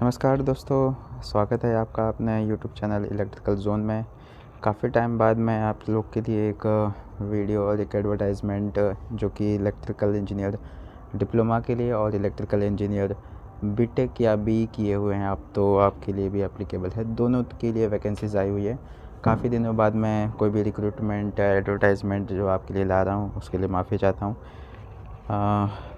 नमस्कार दोस्तों, स्वागत है आपका अपने यूट्यूब चैनल इलेक्ट्रिकल जोन में। काफ़ी टाइम बाद मैं आप लोग के लिए एक वीडियो और एक एडवर्टाइजमेंट जो कि इलेक्ट्रिकल इंजीनियर डिप्लोमा के लिए और इलेक्ट्रिकल इंजीनियर बीटेक या बी किए हुए हैं आप, तो आपके लिए भी एप्लीकेबल है। दोनों के लिए वैकेंसीज़ आई हुई है। काफ़ी दिनों बाद मैं कोई भी रिक्रूटमेंट एडवर्टाइजमेंट जो आपके लिए ला रहा हूँ, उसके लिए माफ़ी चाहता हूँ।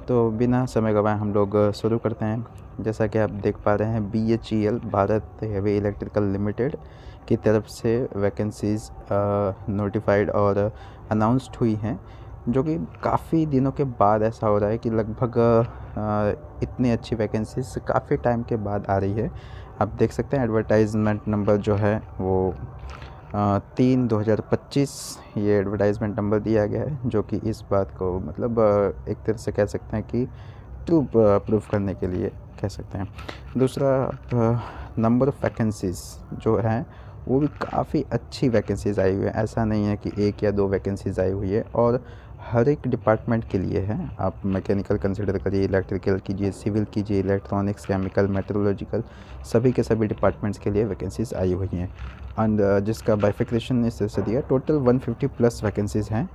तो बिना समय गवाए हम लोग शुरू करते हैं। जैसा कि आप देख पा रहे हैं, BHEL Bharat heavy electrical limited की तरफ से वैकेंसीज़ नोटिफाइड और अनाउंस्ड हुई हैं, जो कि काफ़ी दिनों के बाद ऐसा हो रहा है कि लगभग इतनी अच्छी वैकेंसीज़ काफ़ी टाइम के बाद आ रही है। आप देख सकते हैं एडवर्टाइजमेंट नंबर जो है वो 3/2025 ये एडवर्टाइजमेंट नंबर दिया गया है, जो कि इस बात को मतलब एक तरह से कह सकते हैं कि प्रूफ करने के लिए कह सकते हैं। दूसरा, नंबर ऑफ़ वैकेंसीज़ जो हैं वो भी काफ़ी अच्छी वैकेंसीज़ आई हुई है। ऐसा नहीं है कि एक या दो वैकेंसीज़ आई हुई है, और हर एक डिपार्टमेंट के लिए है। आप मैकेनिकल कंसिडर करिए, इलेक्ट्रिकल कीजिए, सिविल कीजिए, इलेक्ट्रॉनिक्स, केमिकल, मेट्रोलॉजिकल, सभी के सभी डिपार्टमेंट्स के लिए वैकेंसीज़ आई हुई हैं। एंड जिसका बाइफिकेशन इस तरह से दिया, टोटल 150 प्लस वैकेंसीज़ हैं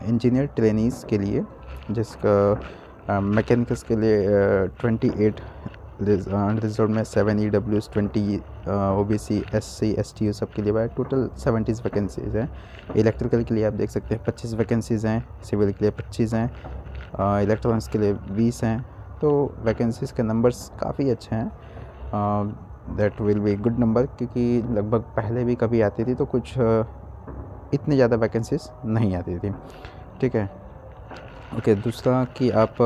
इंजीनियर ट्रेनीज़ के लिए, जिसका मैकेनिकल्स के लिए 28 रिजर्व में 7 EWs, 20 OBC, SC, STU सब के लिए टोटल 70 वैकेंसीज़ हैं। इलेक्ट्रिकल के लिए आप देख सकते हैं 25 वैकेंसीज़ हैं, सिविल के लिए 25 हैं, इलेक्ट्रॉनिक्स के लिए 20 हैं। तो वैकेंसीज़ के नंबर्स काफ़ी अच्छे हैं। That will be good number, क्योंकि लगभग पहले भी कभी आती थी तो कुछ इतनी ज़्यादा वैकेंसीज़ नहीं आती थी। ठीक है, ओके। दूसरा कि आप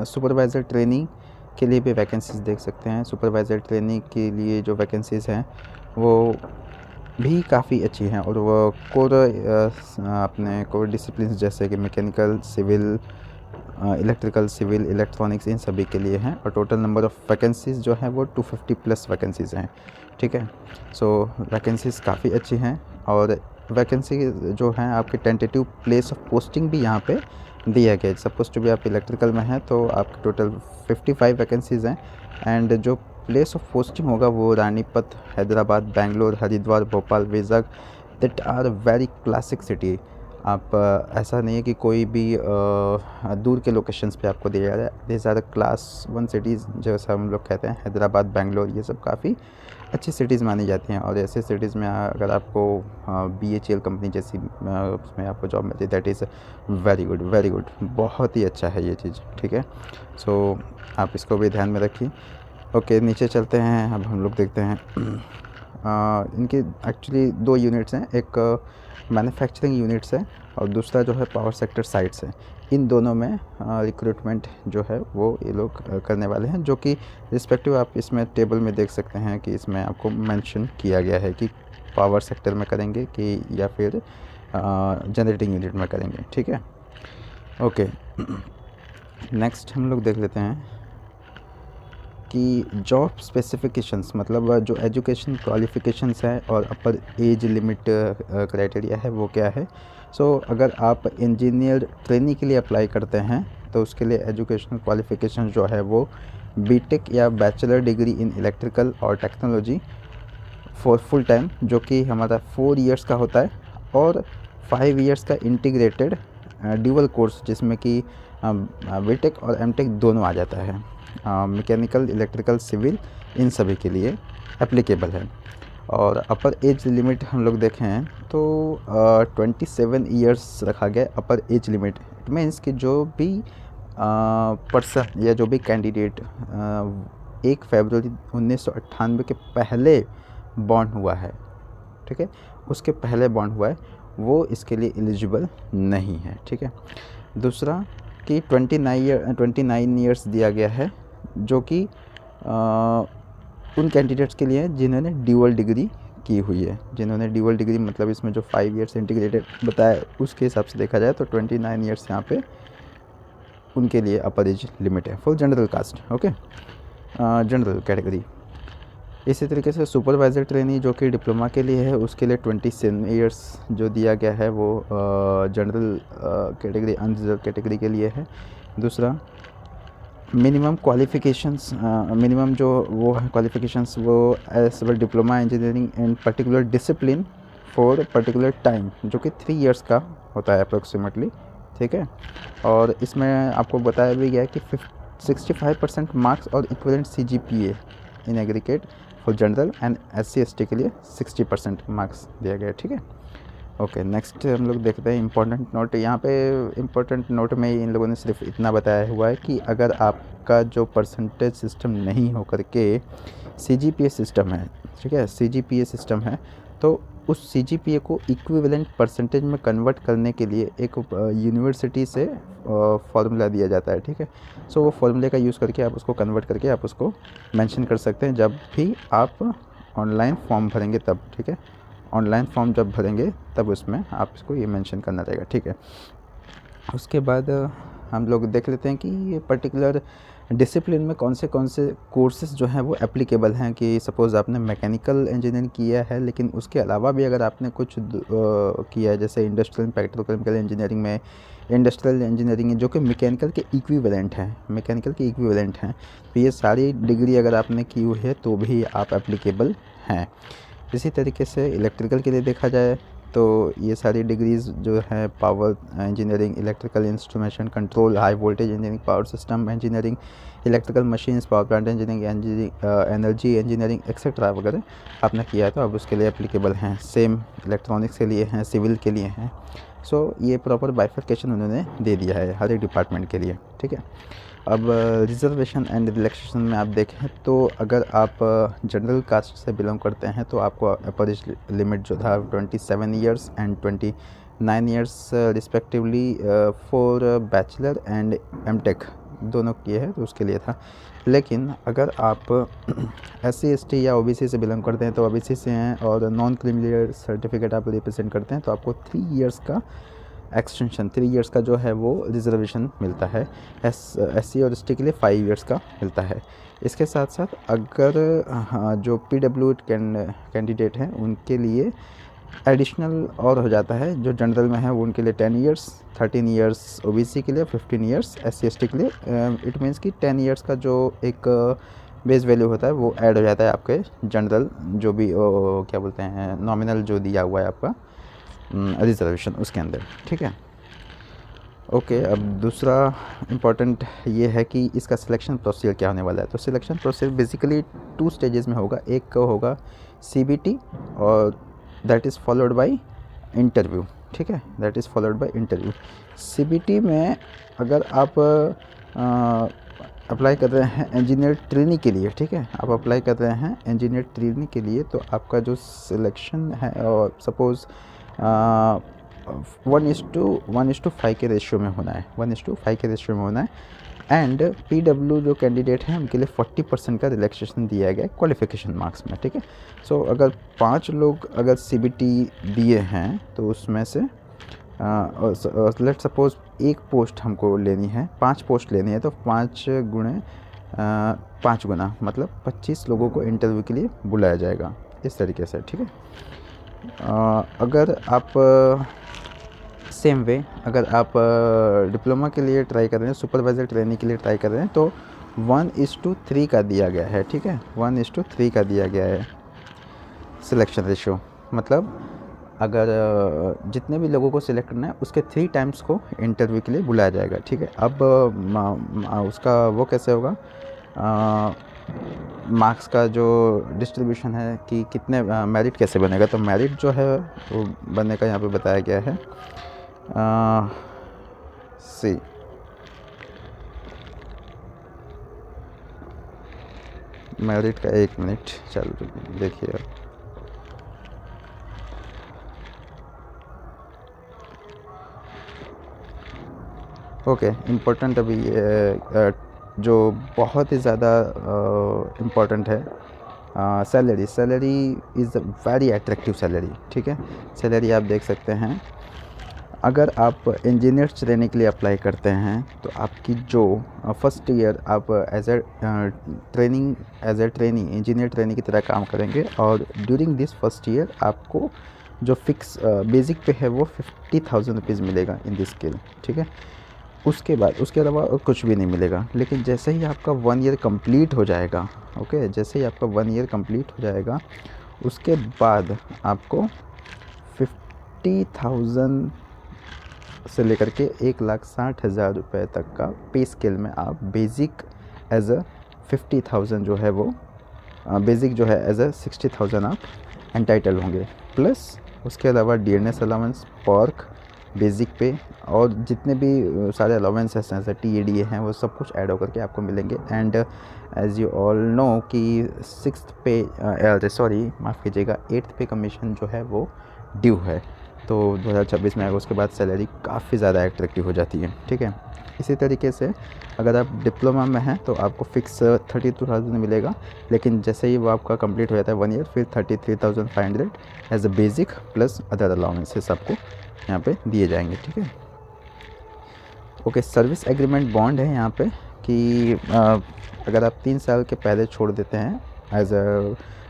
सुपरवाइज़र ट्रेनिंग के लिए भी वैकेंसीज़ देख सकते हैं। सुपरवाइज़र ट्रेनिंग के लिए जो वैकेंसीज़ हैं वो भी काफ़ी अच्छी हैं, और वो अपने कोर डिसिप्लिन जैसे कि mechanical, civil, electrical, civil, electronics, इन सभी के लिए हैं। और टोटल नंबर ऑफ़ वैकेंसीज़ जो हैं वो 250 प्लस वैकेंसीज़ हैं। ठीक है, सो वैकेंसीज़ काफ़ी अच्छी हैं। और वैकेंसी जो हैं आपके टेंटेटिव प्लेस ऑफ पोस्टिंग भी यहाँ पे दिया गया है। सपोज टू भी आप इलेक्ट्रिकल में हैं तो आपके टोटल 55 वैकेंसीज़ हैं, एंड जो प्लेस ऑफ पोस्टिंग होगा वो Ranipet, Hyderabad, Bangalore, Haridwar, Bhopal, Vizag, that are very classic city. आप ऐसा नहीं है कि कोई भी दूर के लोकेशंस पे आपको दिया जा रहा है। दिस आर क्लास 1 सिटीज़, जैसा हम लोग कहते हैं। हैदराबाद, बेंगलोर, ये सब काफ़ी अच्छी सिटीज़ मानी जाती हैं। और ऐसे सिटीज़ में अगर आपको BHEL कंपनी जैसी उसमें आपको जॉब मिलती है, that is very good, very good, बहुत ही अच्छा है ये चीज़। ठीक है, सो आप इसको भी ध्यान में रखिए। ओके, नीचे चलते हैं। अब हम लोग देखते हैं इनकी एक्चुअली 2 यूनिट्स हैं, एक मैन्युफैक्चरिंग यूनिट्स है और दूसरा जो है पावर सेक्टर साइट्स है। इन दोनों में रिक्रूटमेंट जो है वो ये लोग करने वाले हैं, जो कि रिस्पेक्टिव आप इसमें टेबल में देख सकते हैं कि इसमें आपको मेंशन किया गया है कि पावर सेक्टर में करेंगे कि या फिर जनरेटिंग यूनिट में करेंगे। ठीक है, ओके। नेक्स्ट हम लोग देख लेते हैं कि जॉब स्पेसिफिकेशंस, मतलब जो एजुकेशन क्वालिफ़िकेशंस है और अपर एज लिमिट क्राइटेरिया है वो क्या है। सो अगर आप इंजीनियर ट्रेनी के लिए अप्लाई करते हैं तो उसके लिए एजुकेशनल क्वालिफ़िकेशन जो है वो बीटेक या बैचलर डिग्री इन इलेक्ट्रिकल और टेक्नोलॉजी फॉर फुल टाइम, जो कि हमारा 4 इयर्स का होता है, और 5 इयर्स का इंटीग्रेटेड ड्यूअल कोर्स, जिसमें कि बीटेक और एमटेक दोनों आ जाता है। मैकेनिकल, इलेक्ट्रिकल, सिविल, इन सभी के लिए एप्लीकेबल है। और अपर एज लिमिट हम लोग देखें तो 27 इयर्स रखा गया अपर एज लिमिट। इट मीन्स कि जो भी पर्सन या जो भी कैंडिडेट 1 फरवरी 1998 के पहले बॉर्न हुआ है, ठीक है, उसके पहले बॉर्न हुआ है, वो इसके लिए एलिजिबल नहीं है। ठीक है, दूसरा कि 29 ईयर्स दिया गया है, जो कि उन कैंडिडेट्स के लिए है जिन्होंने ड्यूअल डिग्री की हुई है। जिन्होंने ड्यूअल डिग्री मतलब इसमें जो 5 इयर्स इंटीग्रेटेड बताया उसके हिसाब से देखा जाए तो 29 ईयर्स यहाँ पे उनके लिए अपर एज लिमिट है for general caste. Okay, general category. इसी तरीके से सुपरवाइज़र ट्रेनी जो कि डिप्लोमा के लिए है, उसके लिए 27 ईयर्स जो दिया गया है वो जनरल कैटेगरी, अनरिजर्व कैटेगरी के लिए है। दूसरा मिनिमम क्वालिफ़िकेशंस, मिनिमम जो वो है क्वालिफ़िकेशंस वो as well diploma engineering in particular discipline for particular time, जो कि 3 इयर्स का होता है अप्रोक्सीमेटली, ठीक है। और इसमें आपको बताया भी गया है कि 65% मार्क्स और equivalent CGPA in aggregate for general and SC/ST के लिए 60% मार्क्स दिया गया है, ठीक है। ओके, नेक्स्ट हम लोग देखते हैं इम्पोर्टेंट नोट। यहाँ पे इम्पोर्टेंट नोट में इन लोगों ने सिर्फ इतना बताया हुआ है कि अगर आपका जो परसेंटेज सिस्टम नहीं हो करके CGPA सिस्टम है, ठीक है, CGPA सिस्टम है, तो उस CGPA को इक्विवेलेंट परसेंटेज में कन्वर्ट करने के लिए एक यूनिवर्सिटी से फार्मूला दिया जाता है, ठीक है। सो वो फार्मूले का यूज़ करके आप उसको कन्वर्ट करके आप उसको मेंशन कर सकते हैं जब भी आप ऑनलाइन फॉर्म भरेंगे तब, ठीक है। ऑनलाइन फॉर्म जब भरेंगे तब उसमें आप इसको ये मेंशन करना रहेगा, ठीक है। उसके बाद हम लोग देख लेते हैं कि ये पर्टिकुलर डिसिप्लिन में कौन से कोर्सेज़ जो हैं वो एप्लीकेबल हैं। कि सपोज़ आपने मैकेनिकल इंजीनियरिंग किया है, लेकिन उसके अलावा भी अगर आपने कुछ किया है, जैसे इंडस्ट्रियल पेट्रोकेमिकल इंजीनियरिंग में इंडस्ट्रियल इंजीनियरिंग जो कि मैकेनिकल के इक्विवेलेंट हैं, तो ये सारी डिग्री अगर आपने की हुई है तो भी आप एप्लीकेबल हैं। इसी तरीके से इलेक्ट्रिकल के लिए देखा जाए तो ये सारी डिग्रीज़ जो हैं power engineering, electrical instrumentation control, high voltage engineering, power system engineering, electrical machines, power plant engineering, energy engineering etcetera वगैरह आपने किया है तो अब उसके लिए एप्लीकेबल हैं। सेम इलेक्ट्रॉनिक्स के लिए हैं, सिविल के लिए हैं। सो ये प्रॉपर बाइफर्केशन उन्होंने दे दिया है हर एक डिपार्टमेंट के लिए, ठीक है। अब रिजर्वेशन एंड रिलैक्सेशन में आप देखें तो अगर आप जनरल कास्ट से बिलोंग करते हैं तो आपको अपर एज लिमिट जो था 27 years and 29 years respectively for bachelor and MTech दोनों किए हैं तो उसके लिए था। लेकिन अगर आप SC/ST या OBC से बिलोंग करते हैं तो OBC से हैं और नॉन क्रीमी सर्टिफिकेट आप रिप्रेजेंट करते हैं तो आपको 3 इयर्स का एक्सटेंशन, 3 इयर्स का जो है वो रिजर्वेशन मिलता है। SC और ST के लिए 5 इयर्स का मिलता है। इसके साथ साथ अगर जो PW कैंडिडेट हैं उनके लिए एडिशनल और हो जाता है। जो जनरल में है वो उनके लिए 10 इयर्स, 13 इयर्स OBC के लिए, 15 इयर्स SC/ST के लिए। इट मीन्स कि 10 इयर्स का जो एक बेस वैल्यू होता है वो ऐड हो जाता है आपके जनरल जो भी क्या बोलते हैं नॉमिनल जो दिया हुआ है आपका रिजर्वेशन उसके अंदर, ठीक है। ओके, अब दूसरा इम्पॉर्टेंट ये है कि इसका सिलेक्शन प्रोसीजर क्या होने वाला है। तो सिलेक्शन प्रोसीजर बेसिकली 2 स्टेजेस में होगा। एक होगा CBT और that is followed by interview, ठीक है, that is followed by interview. CBT में अगर आप अप्लाई कर रहे हैं इंजीनियर ट्रेनिंग के लिए, ठीक है, आप अप्लाई कर रहे हैं इंजीनियर ट्रेनिंग के लिए तो आपका जो सिलेक्शन है और सपोज़ 1:5 के रेशियो में होना है, 1:5 के रेशियो में होना है। एंड PW जो कैंडिडेट हैं उनके लिए 40% का रिलैक्सेशन दिया गया है क्वालिफ़िकेशन मार्क्स में, ठीक है। सो अगर 5 लोग अगर CBT दिए हैं तो उसमें से लेट सपोज़ एक पोस्ट हमको लेनी है, 5 पोस्ट लेनी है तो 5 गुना मतलब 25 लोगों को इंटरव्यू के लिए बुलाया जाएगा इस तरीके से, ठीक है। अगर आप सेम वे अगर आप डिप्लोमा के लिए ट्राई कर रहे हैं, सुपरवाइज़र ट्रेनिंग के लिए ट्राई कर रहे हैं तो 1:3 का दिया गया है, ठीक है, 1:3 का दिया गया है सिलेक्शन रेशियो। मतलब अगर जितने भी लोगों को सिलेक्ट करना है उसके 3 टाइम्स को इंटरव्यू के लिए बुलाया जाएगा, ठीक है। अब उसका वो कैसे होगा, मार्क्स का जो डिस्ट्रीब्यूशन है कि कितने मेरिट कैसे बनेगा, तो मेरिट जो है वो बनने का यहाँ पे बताया गया है। सी मेरिट का 1 मिनट चलो देखिए। ओके, इम्पोर्टेंट अभी जो बहुत ही ज़्यादा इम्पॉर्टेंट है, salary is very attractive salary, ठीक है। सैलरी आप देख सकते हैं, अगर आप इंजीनियर ट्रेनिंग के लिए अप्लाई करते हैं तो आपकी जो फर्स्ट ईयर आप as a trainee engineer training की तरह काम करेंगे और ड्यूरिंग दिस फर्स्ट ईयर आपको जो फिक्स बेसिक पे है वो 50,000 रुपीज़ मिलेगा इन दिस स्केल, ठीक है। उसके बाद उसके अलावा और कुछ भी नहीं मिलेगा। लेकिन जैसे ही आपका 1 ईयर कंप्लीट हो जाएगा, ओके, जैसे ही आपका 1 ईयर कंप्लीट हो जाएगा, उसके बाद आपको 50,000 से लेकर के 1,60,000 रुपये तक का पे स्केल में आप बेसिक एज अ 50,000 जो है वो बेसिक जो है एज अ 60,000 आप एंटाइटल होंगे। प्लस उसके अलावा डीएनएस अलाउंस, पॉर्क, बेसिक पे और जितने भी सारे अलाउंसेस हैं जैसे टीएडीए हैं, वो सब कुछ ऐड होकर के आपको मिलेंगे। And as you all know कि 6th पे सॉरी माफ़ कीजिएगा 8th पे कमीशन जो है वो ड्यू है। तो 2026 में आएगा, उसके बाद सैलरी काफ़ी ज़्यादा अट्रैक्टिव हो जाती है, ठीक है। इसी तरीके से अगर आप डिप्लोमा में हैं तो आपको फिक्स 32,000 मिलेगा, लेकिन जैसे ही वो आपका कंप्लीट हो जाता है 1 ईयर, फिर 33,500 as a basic plus other allowances आपको यहाँ पे दिए जाएंगे, ठीक है। ओके, सर्विस एग्रीमेंट बॉन्ड है यहाँ पे कि अगर आप 3 साल के पहले छोड़ देते हैं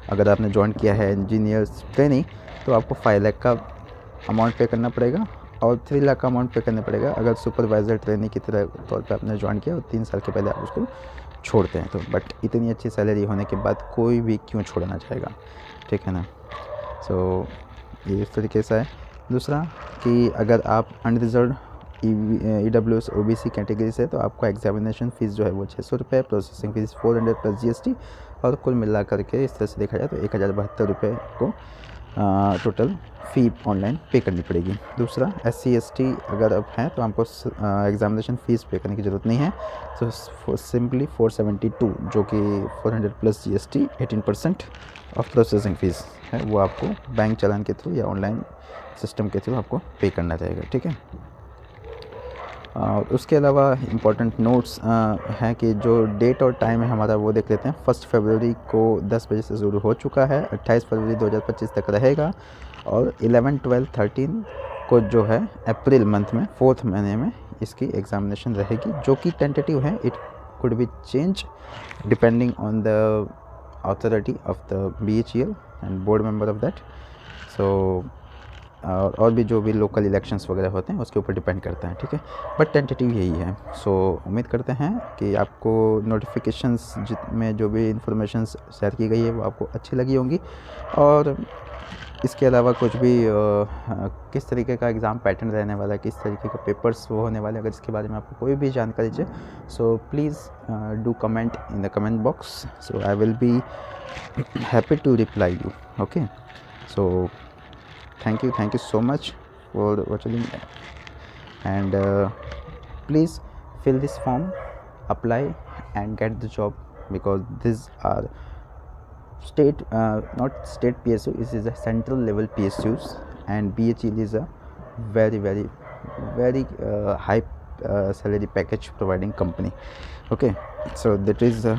अगर आपने ज्वाइन किया है इंजीनियर्स ट्रेनिंग, तो आपको 5 लाख का अमाउंट पे करना पड़ेगा और 3 लाख का अमाउंट पे करना पड़ेगा अगर सुपरवाइज़र ट्रेनिंग की तरह तौर पे आपने ज्वाइन किया और 3 साल के पहले आप उसको छोड़ते हैं। तो बट इतनी अच्छी सैलरी होने के बाद कोई भी क्यों छोड़ना चाहेगा, ठीक है ना। सो ये इस तरीके से है। दूसरा कि अगर आप अनरिजर्व EWS OBC कैटेगरी से, तो आपका एग्जामिनेशन फ़ीस जो है वो 600 रुपये, प्रोसेसिंग फ़ीस 400 प्लस GST, और कुल मिला करके इस तरह से देखा जाए तो 1,072 रुपये को टोटल फ़ी ऑनलाइन पे करनी पड़ेगी। दूसरा SC ST अगर आप हैं तो आपको एग्जामिनेशन फ़ीस पे करने की ज़रूरत नहीं है। तो सिंपली 472 जो कि 400 plus GST 18% of processing fees है, वो आपको बैंक चालान के थ्रू या ऑनलाइन सिस्टम के थ्रू आपको पे करना रहेगा, ठीक है। उसके अलावा इम्पॉर्टेंट नोट्स हैं कि जो डेट और टाइम है हमारा वो देख लेते हैं। 1 फरवरी को 10 बजे से शुरू हो चुका है, 28 फरवरी 2025 तक रहेगा, और 11, 12, 13 को जो है अप्रैल मंथ में 4th महीने में इसकी एग्ज़ामिनेशन रहेगी, जो कि टेंटेटिव है। It could be change depending on the authority of the BHEL and board member of that. So और भी जो भी लोकल इलेक्शंस वगैरह होते हैं उसके ऊपर डिपेंड करता है, ठीक है। बट टेंटेटिव यही है। सो उम्मीद करते हैं कि आपको नोटिफिकेशंस में जो भी इंफॉर्मेशन शेयर की गई है वो आपको अच्छी लगी होंगी, और इसके अलावा कुछ भी किस तरीके का एग्ज़ाम पैटर्न रहने वाला है, किस तरीके के पेपर्स वो होने वाले हैं, अगर इसके बारे में आपको कोई भी जानकारी चाहिए, so please do comment in the comment box. So I will be happy to reply you, okay. So thank you so much for watching, and please fill this form, apply and get the job, because these are state not state PSU, this is a central level PSUs, and BHEL is a very high salary package providing company, okay. So that is a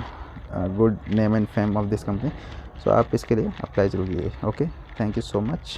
good name and fame of this company, so आप इसके लिए apply जरूर कीजिए, okay. Thank you so much.